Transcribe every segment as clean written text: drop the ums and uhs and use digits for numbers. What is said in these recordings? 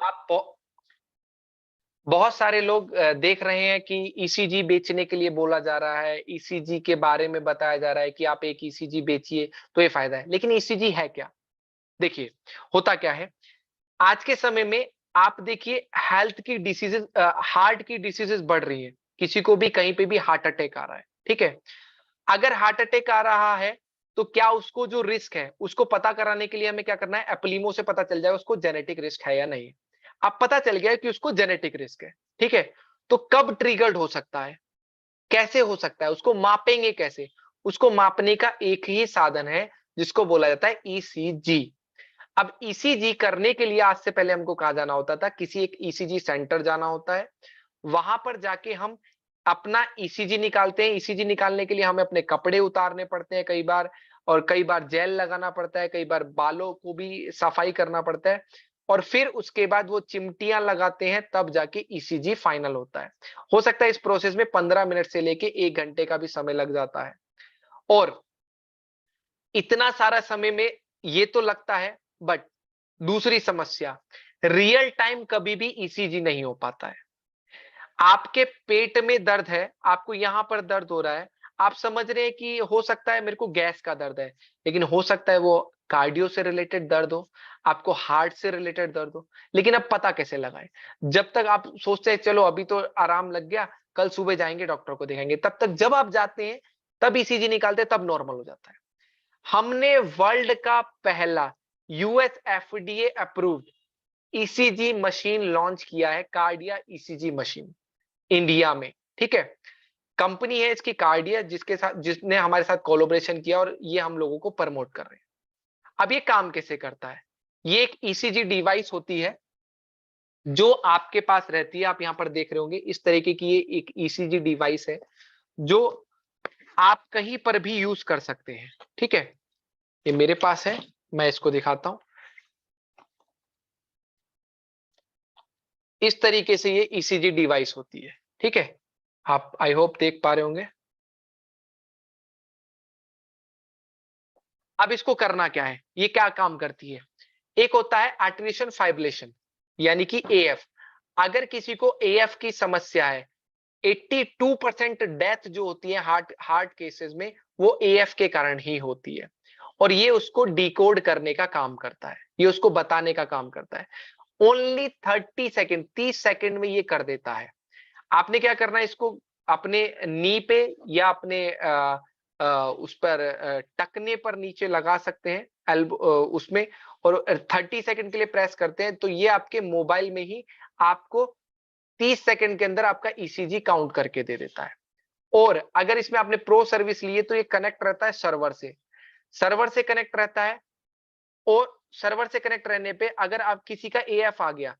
आप बहुत सारे लोग देख रहे हैं कि ईसीजी बेचने के लिए बोला जा रहा है, ईसीजी के बारे में बताया जा रहा है कि आप एक ईसीजी बेचिए तो ये फायदा है। लेकिन ईसीजी है क्या? देखिए, होता क्या है, आज के समय में आप देखिए हेल्थ की डिसीजेज हार्ट की डिसीजेज बढ़ रही है। किसी को भी कहीं पे भी हार्ट अटैक आ रहा है, ठीक है? अगर हार्ट अटैक आ रहा है, तो क्या उसको जो रिस्क है, उसको पता कराने के लिए हमें क्या करना है? एपिलीमो से पता चल जाएगा उसको जेनेटिक रिस्क है या नहीं। अब पता चल गया कि उसको जेनेटिक रिस्क है, ठीक है? तो कब ट्रिगर्ड हो सकता है? कैसे हो सकता है? उसको मापेंगे कैसे? उसको मापने का एक ही साधन है, जिसको बोला जाता है ईसीजी। अब ईसीजी करने के लिए आज से पहले हमको कहाँ जाना होता था? किसी एक ईसीजी सेंटर जाना होता है। वहां पर जाके हम अपना ईसीजी निकालते हैं। ईसीजी निकालने के लिए हमें अपने कपड़े उतारने पड़ते हैं कई बार, और कई बार जेल लगाना पड़ता है, कई बार बालों को भी सफाई करना पड़ता है, और फिर उसके बाद वो चिमटियां लगाते हैं, तब जाके ईसीजी फाइनल होता है। हो सकता है इस प्रोसेस में 15 मिनट से लेके 1 घंटे का भी समय लग जाता है। और इतना सारा समय में ये तो लगता है, बट दूसरी समस्या, रियल टाइम कभी भी ईसीजी नहीं हो पाता है। आपके पेट में दर्द है, आपको यहां पर दर्द हो रहा है, आप समझ रहे हैं कि हो सकता है मेरे को गैस का दर्द है, लेकिन हो सकता है वो कार्डियो से रिलेटेड दर्द हो, आपको हार्ट से रिलेटेड दर्द हो। लेकिन अब पता कैसे लगाएं? जब तक आप सोचते हैं चलो अभी तो आराम लग गया, कल सुबह जाएंगे डॉक्टर को दिखाएंगे, तब तक जब आप जाते हैं, तब ईसीजी निकालते हैं, तब नॉर्मल हो जाता है। हमने वर्ल्ड का पहला US FDA approved ECG machine launch किया है, कार्डिया ईसीजी मशीन, इंडिया में, ठीक है? कंपनी है इसकी कार्डिया, जिसने हमारे साथ कोलैबोरेशन किया, और ये हम लोगों को प्रमोट कर रहे हैं। अब ये काम कैसे करता है? ये एक ईसीजी डिवाइस होती है जो आपके पास रहती है। आप यहां पर देख रहे होंगे इस तरीके की ये एक ईसीजी डिवाइस है, जो आप कहीं पर भी यूज कर सकते हैं, ठीक है? ये मेरे पास है, मैं इसको दिखाता हूं। इस तरीके से ये ईसीजी डिवाइस होती है, ठीक है? आप आई होप देख पा रहे होंगे। अब इसको करना क्या है, ये क्या काम करती है? एक होता है आर्टिफिशियल फाइब्रिलेशन, यानी कि एएफ। अगर किसी को एएफ की समस्या है, 82% डेथ जो होती है हार्ट हार्ट केसेस में, वो एएफ के कारण ही होती है। और ये उसको डिकोड करने का काम करता है, ये उसको बताने का काम करता है। ओनली 30 सेकेंड, 30 सेकेंड में ये कर देता है। आपने क्या करना है, इसको अपने नी पे या अपने उस पर टकने पर नीचे लगा सकते हैं, एल्बो उसमें, और 30 सेकेंड के लिए प्रेस करते हैं, तो ये आपके मोबाइल में ही आपको 30 सेकेंड के अंदर आपका ईसीजी काउंट करके दे देता है। और अगर इसमें आपने प्रो सर्विस ली है, तो ये कनेक्ट रहता है सर्वर से, सर्वर से कनेक्ट रहता है। और सर्वर से कनेक्ट रहने पे अगर आप किसी का एएफ आ गया,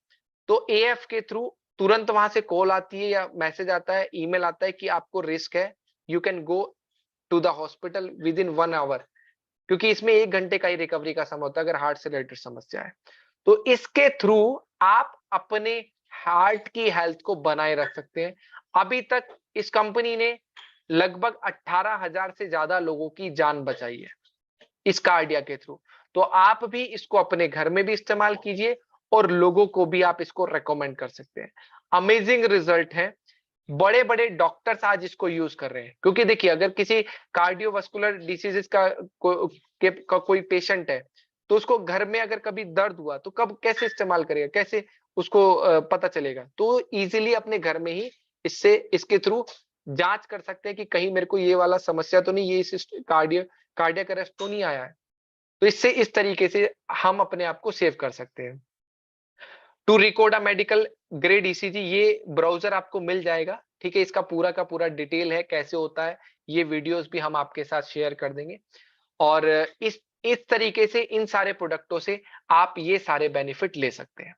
तो एएफ के थ्रू तुरंत वहां से कॉल आती है या मैसेज आता है, ईमेल आता है कि आपको रिस्क है, you can go to the hospital within 1 hour. क्योंकि इसमें 1 घंटे का ही रिकवरी का समय होता है अगर हार्ट से रिलेटेड समस्या है। तो इसके थ्रू आप अपने हार्ट की हेल्थ को बनाए रख सकते हैं। अभी तक इस कंपनी ने लगभग 18,000 से ज्यादा लोगों की जान बचाई है इस कार्डिया के थ्रू। तो आप भी इसको अपने घर में भी इस्तेमाल कीजिए, और लोगों को भी आप इसको रेकमेंड कर सकते हैं। अमेजिंग रिजल्ट है। बड़े बड़े डॉक्टर्स आज इसको यूज कर रहे हैं, क्योंकि देखिए अगर किसी कार्डियोवास्कुलर डिसीजेस का कोई पेशेंट है, तो उसको घर में अगर कभी दर्द हुआ तो कब कैसे इस्तेमाल करेगा, कैसे उसको पता चलेगा? तो इजीली अपने घर में ही इससे इसके थ्रू जांच कर सकते हैं कि कहीं मेरे को ये वाला समस्या तो नहीं, ये इस कार्डियक अरेस्ट तो नहीं आया है। तो इससे इस तरीके से हम अपने आप को सेव कर सकते हैं। To record a medical grade ECG, ये ब्राउजर आपको मिल जाएगा, ठीक है? इसका पूरा का पूरा डिटेल है कैसे होता है, ये वीडियोस भी हम आपके साथ शेयर कर देंगे। और इस तरीके से इन सारे प्रोडक्टों से आप ये सारे बेनिफिट ले सकते हैं।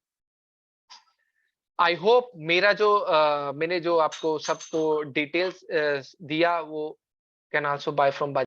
आई होप मेरा जो मैंने जो आपको सबको डिटेल्स दिया, वो कैन आल्सो बाय फ्रॉम